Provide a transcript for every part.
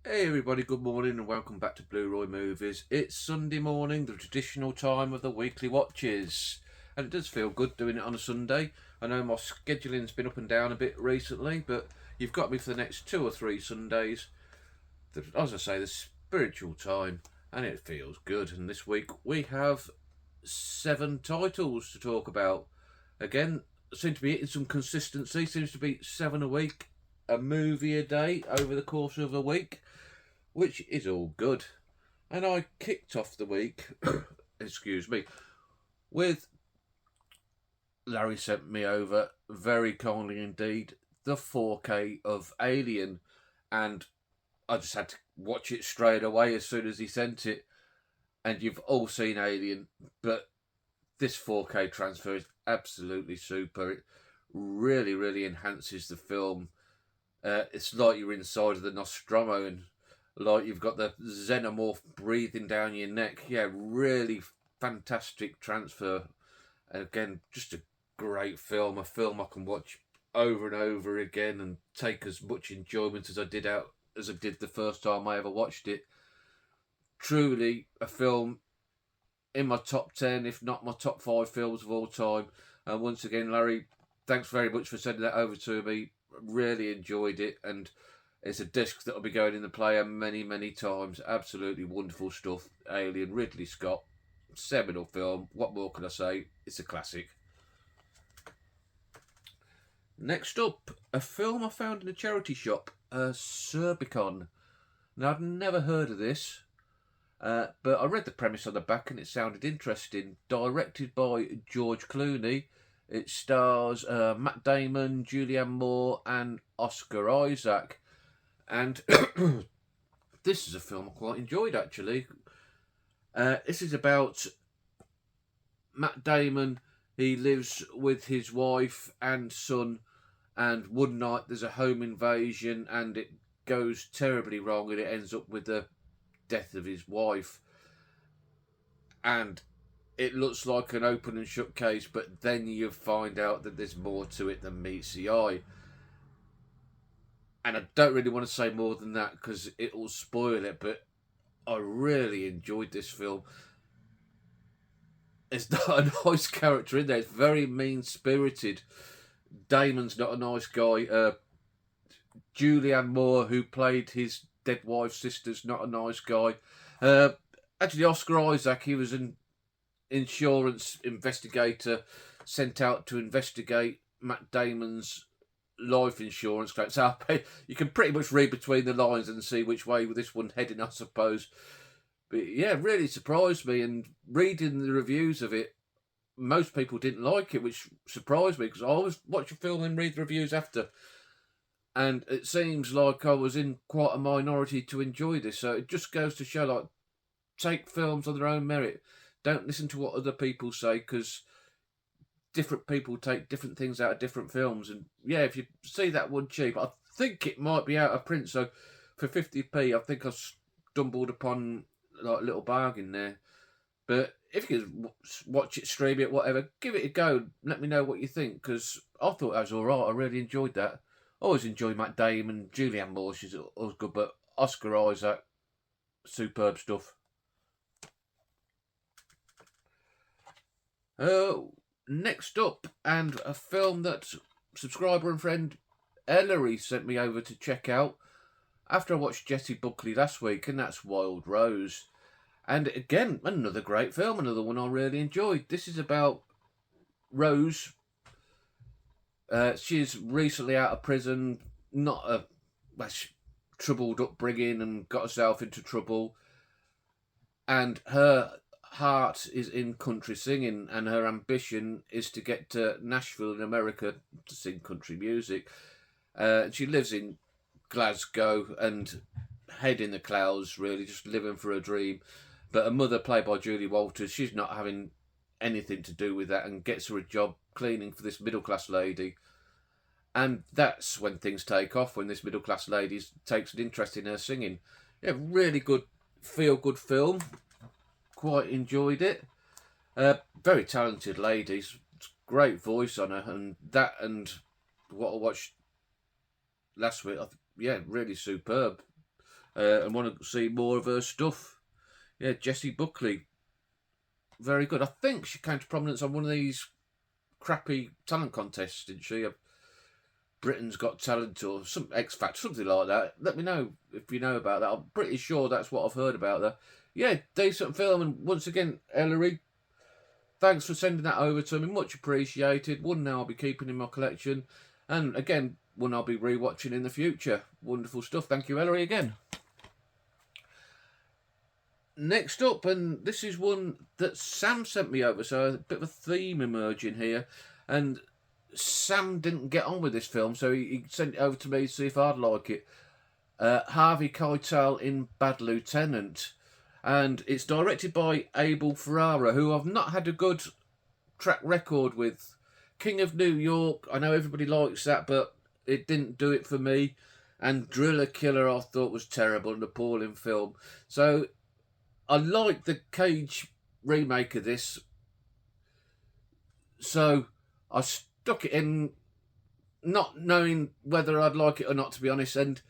Hey everybody, good morning and welcome back to Blu-Roy Movies. It's Sunday morning, the traditional time of the weekly watches. And it does feel good doing it on a Sunday. I know my scheduling's been up and down a bit recently, but you've got me for the next 2 or 3 Sundays. As I say, the spiritual time, and it feels good. And this week we have 7 titles to talk about. Again, seem to be hitting some consistency, seems to be 7 a week, a movie a day over the course of a week, which is all good. And I kicked off the week, excuse me, with Larry sent me over very kindly indeed the 4K of Alien, and I just had to watch it straight away as soon as he sent it. And you've all seen Alien, but this 4K transfer is absolutely super. It really, really enhances the film. It's like you're inside of the Nostromo, and like you've got the xenomorph breathing down your neck. Yeah, really fantastic transfer. And again, just a great film. A film I can watch over and over again and take as much enjoyment as I did the first time I ever watched it. Truly a film in my top 10, if not my top 5 films of all time. And once again, Larry, thanks very much for sending that over to me. Really enjoyed it, and it's a disc that'll be going in the player many, many times. Absolutely wonderful stuff. Alien, Ridley Scott, seminal film. What more can I say? It's a classic. Next up, a film I found in a charity shop, Surbicon. Now, I've never heard of this, but I read the premise on the back and it sounded interesting. Directed by George Clooney. It stars Matt Damon, Julianne Moore, and Oscar Isaac. And this is a film I quite enjoyed, actually. This is about Matt Damon. He lives with his wife and son, and one night there's a home invasion and it goes terribly wrong and it ends up with the death of his wife. And it looks like an open and shut case, but then you find out that there's more to it than meets the eye. And I don't really want to say more than that because it will spoil it, but I really enjoyed this film. It's not a nice character in there. It's very mean-spirited. Damon's not a nice guy. Julianne Moore, who played his dead wife's sister's not a nice guy. Actually, Oscar Isaac, he was an insurance investigator sent out to investigate Matt Damon's life insurance claim. So you can pretty much read between the lines and see which way this one's heading, I suppose. But yeah, really surprised me. And reading the reviews of it, most people didn't like it, which surprised me because I always watch a film and read the reviews after. And it seems like I was in quite a minority to enjoy this. So it just goes to show, like, take films on their own merit. Don't listen to what other people say, because different people take different things out of different films. And yeah, if you see that one cheap, I think it might be out of print. So for 50p, I think I stumbled upon like a little bargain there. But if you can watch it, stream it, whatever, give it a go. Let me know what you think, because I thought that was all right. I really enjoyed that. I always enjoy Matt Damon, Julianne Moore, she's always good, but Oscar Isaac, superb stuff. Next up, and a film that subscriber and friend Ellery sent me over to check out after I watched Jessie Buckley last week, and that's Wild Rose. And again, another great film, another one I really enjoyed. This is about Rose. She's recently out of prison, not a troubled upbringing, and got herself into trouble. And her heart is in country singing, and her ambition is to get to Nashville in America to sing country music. She lives in Glasgow and head in the clouds, really, just living for a dream. But her mother, played by Julie Walters, she's not having anything to do with that and gets her a job cleaning for this middle-class lady. And that's when things take off, when this middle-class lady takes an interest in her singing. Yeah, really good, feel-good film. Quite enjoyed it. Very talented lady. Great voice on her. And that and what I watched last week, yeah, really superb. and want to see more of her stuff. Yeah, Jessie Buckley, very good. I think she came to prominence on one of these crappy talent contests, didn't she? Britain's Got Talent or some X Factor, something like that. Let me know if you know about that. I'm pretty sure that's what I've heard about that. Yeah, decent film, and once again, Ellery, thanks for sending that over to me. Much appreciated. One now I'll be keeping in my collection, and again, one I'll be rewatching in the future. Wonderful stuff. Thank you, Ellery, again. Next up, and this is one that Sam sent me over, so a bit of a theme emerging here. And Sam didn't get on with this film, so he sent it over to me to see if I'd like it. Harvey Keitel in Bad Lieutenant. And it's directed by Abel Ferrara, who I've not had a good track record with. King of New York, I know everybody likes that, but it didn't do it for me. And Driller Killer I thought was terrible, an appalling film. So I like the Cage remake of this, so I stuck it in, not knowing whether I'd like it or not, to be honest, and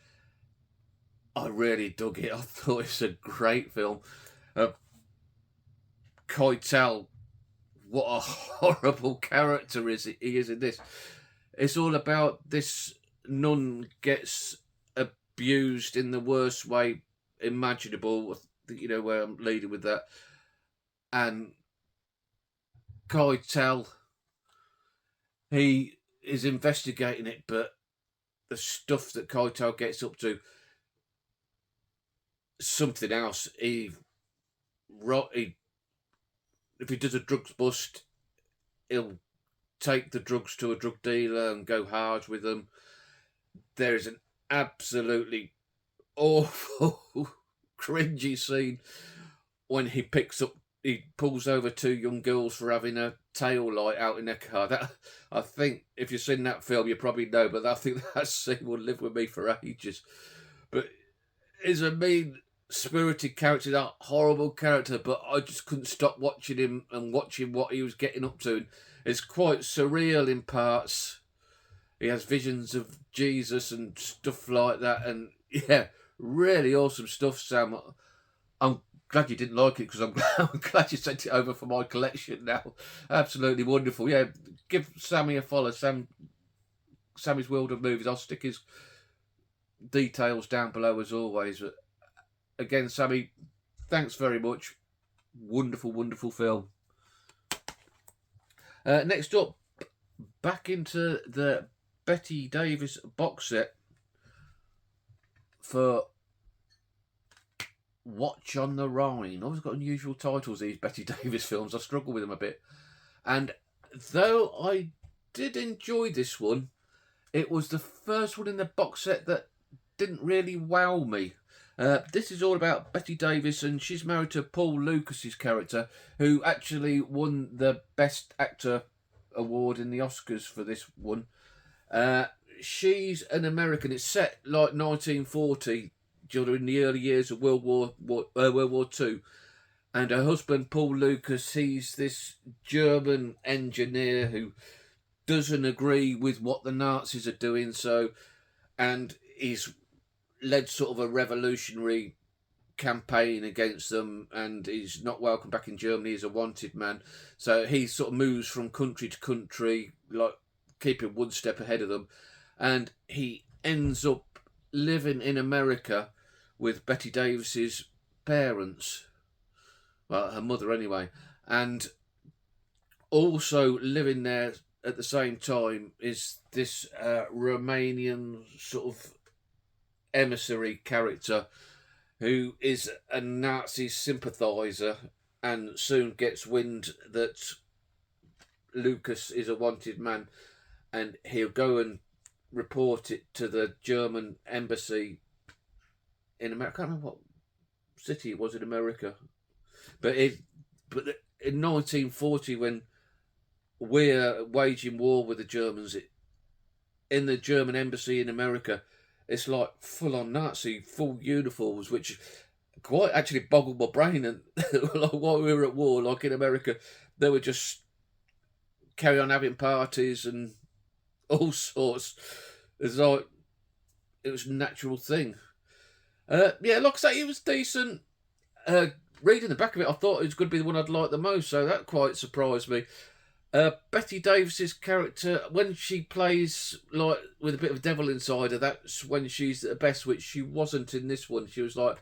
I really dug it. I thought it's a great film. Keitel, what a horrible character he is in this. It's all about this nun gets abused in the worst way imaginable. You know where I'm leading with that. And Keitel, he is investigating it, but the stuff that Keitel gets up to, something else. If he does a drugs bust, he'll take the drugs to a drug dealer and go hard with them. There is an absolutely awful cringy scene when he pulls over two young girls for having a tail light out in their car. That, I think if you've seen that film, you probably know, but I think that scene will live with me for ages. But he's a mean-spirited character, that horrible character, but I just couldn't stop watching him and watching what he was getting up to. It's quite surreal in parts. He has visions of Jesus and stuff like that, and yeah, really awesome stuff, Sam. I'm glad you didn't like it, because I'm glad you sent it over for my collection now. Absolutely wonderful. Yeah, give Sammy a follow. Sammy's World of Movies. I'll stick his details down below as always. But again, Sammy, thanks very much. Wonderful, wonderful film. Next up, back into the Bette Davis box set for Watch on the Rhine. Always got unusual titles, these Bette Davis films. I struggle with them a bit. And though I did enjoy this one, it was the first one in the box set that didn't really wow me. This is all about Bette Davis, and she's married to Paul Lucas's character, who actually won the Best Actor award in the Oscars for this one. She's an American. It's set like 1940, during the early years of World War II. And her husband, Paul Lucas, he's this German engineer who doesn't agree with what the Nazis are doing, and he's led sort of a revolutionary campaign against them, and he's not welcome back in Germany as a wanted man. So he sort of moves from country to country, like keeping one step ahead of them, and he ends up living in America with Bette Davis's parents, well, her mother anyway, and also living there at the same time is this Romanian sort of emissary character who is a Nazi sympathiser and soon gets wind that Lucas is a wanted man, and he'll go and report it to the German embassy in America. I can't remember what city it was in America, but in 1940, when we're waging war with the Germans, in the German embassy in America, it's like full-on Nazi, full uniforms, which quite actually boggled my brain. And like, while we were at war, like in America, they would just carry on having parties and all sorts. It's like it was a natural thing. Yeah, like I say, it was decent. Reading the back of it, I thought it was going to be the one I'd like the most, so that quite surprised me. Betty Davis's character, when she plays like with a bit of devil inside her, that's when she's at the best, which she wasn't in this one. She was like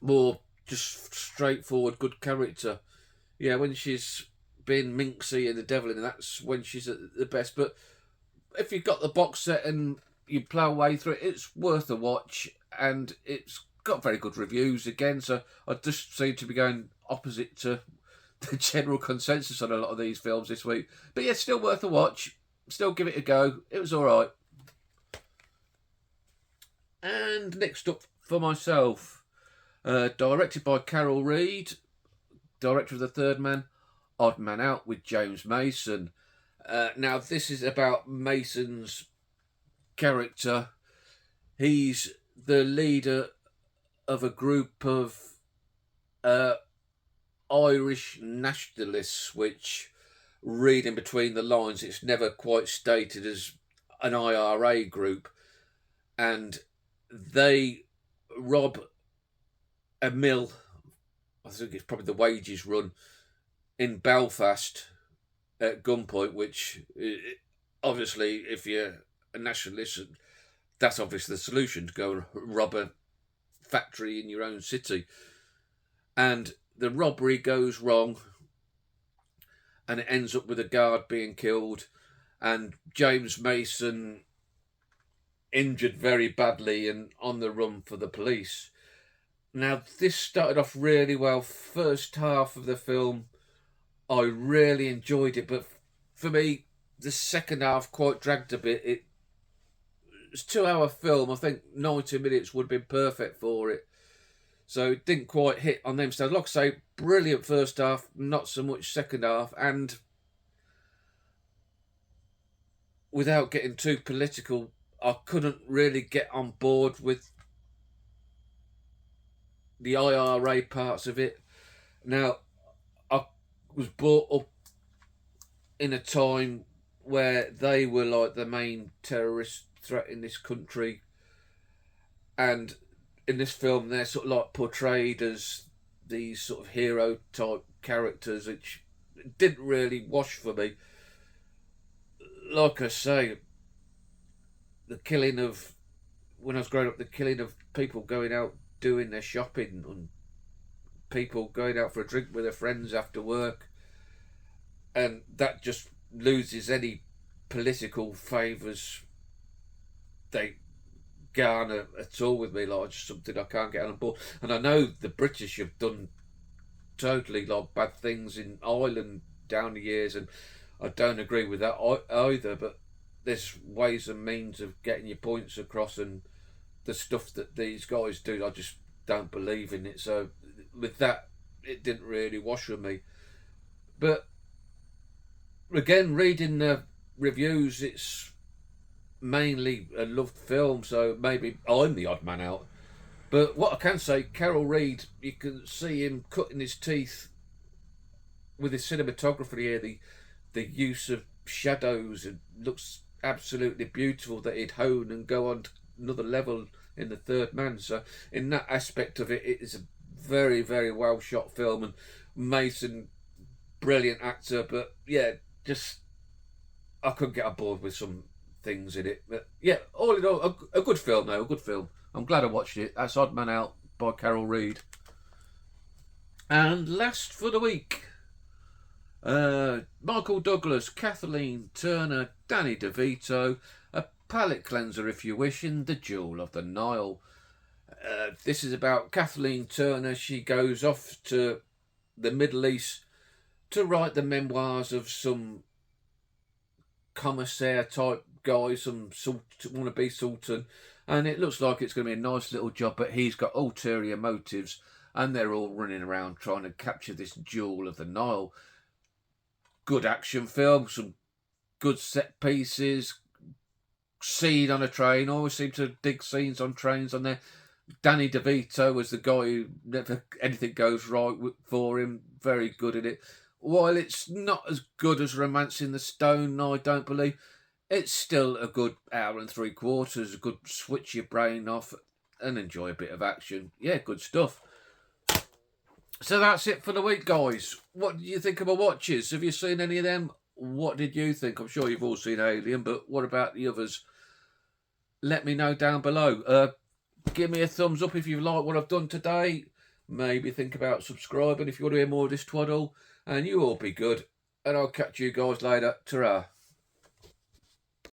more just straightforward, good character. Yeah, when she's being minxy and the devil in it, that's when she's at the best. But if you've got the box set and you plough away through it, it's worth a watch, and it's got very good reviews again. So I just seem to be going opposite to the general consensus on a lot of these films this week. But yeah, still worth a watch. Still give it a go. It was all right. And next up for myself, directed by Carol Reed, director of The Third Man, Odd Man Out with James Mason. Now, this is about Mason's character. He's the leader of a group of Irish nationalists, which, reading between the lines, it's never quite stated as an IRA group, and they rob a mill. I think it's probably the wages run in Belfast at gunpoint, which obviously, if you're a nationalist, that's obviously the solution, to go and rob a factory in your own city. And the robbery goes wrong, and it ends up with a guard being killed, and James Mason injured very badly and on the run for the police. Now, this started off really well. First half of the film, I really enjoyed it, but for me, the second half quite dragged a bit. It's a 2-hour film. I think 90 minutes would have been perfect for it. So it didn't quite hit on them. So, like I say, brilliant first half, not so much second half. And without getting too political, I couldn't really get on board with the IRA parts of it. Now, I was brought up in a time where they were like the main terrorist threat in this country, and in this film they're sort of like portrayed as these sort of hero type characters, which didn't really wash for me. Like I say, the killing of, when I was growing up, the killing of people going out doing their shopping, and people going out for a drink with their friends after work, and that just loses any political favours they garner at all with me. Like, just something I can't get on board. And I know the British have done totally like bad things in Ireland down the years, and I don't agree with that either, but there's ways and means of getting your points across, and the stuff that these guys do, I just don't believe in it. So with that, it didn't really wash with me. But again, reading the reviews, it's mainly a loved film, so maybe I'm the odd man out. But what I can say, Carol Reed, you can see him cutting his teeth with his cinematography here. The use of shadows, it looks absolutely beautiful, that he'd hone and go on to another level in The Third Man. So in that aspect of it, it is a very, very well shot film, and Mason, brilliant actor. But yeah, just I couldn't get on board with some things in it. But yeah, all in all, a good film though, a good film. I'm glad I watched it. That's Odd Man Out by Carol Reed. And last for the week, Michael Douglas, Kathleen Turner, Danny DeVito, a palate cleanser if you wish, in The Jewel of the Nile. This is about Kathleen Turner. She goes off to the Middle East to write the memoirs of some commissaire type guy, some wannabe sultan, and it looks like it's going to be a nice little job, but he's got ulterior motives, and they're all running around trying to capture this Jewel of the Nile. Good action film, some good set pieces, scene on a train. I always seem to dig scenes on trains on there. Danny DeVito was the guy who never anything goes right for him. Very good at it. While it's not as good as Romancing the Stone, I don't believe, it's still a good hour and 3/4, a good switch your brain off. and enjoy a bit of action. Yeah, good stuff. So that's it for the week, guys. What do you think of my watches? Have you seen any of them? What did you think? I'm sure you've all seen Alien, but what about the others? Let me know down below. Give me a thumbs up if you like what I've done today. Maybe think about subscribing if you want to hear more of this twaddle. And you all be good. And I'll catch you guys later. Ta-ra.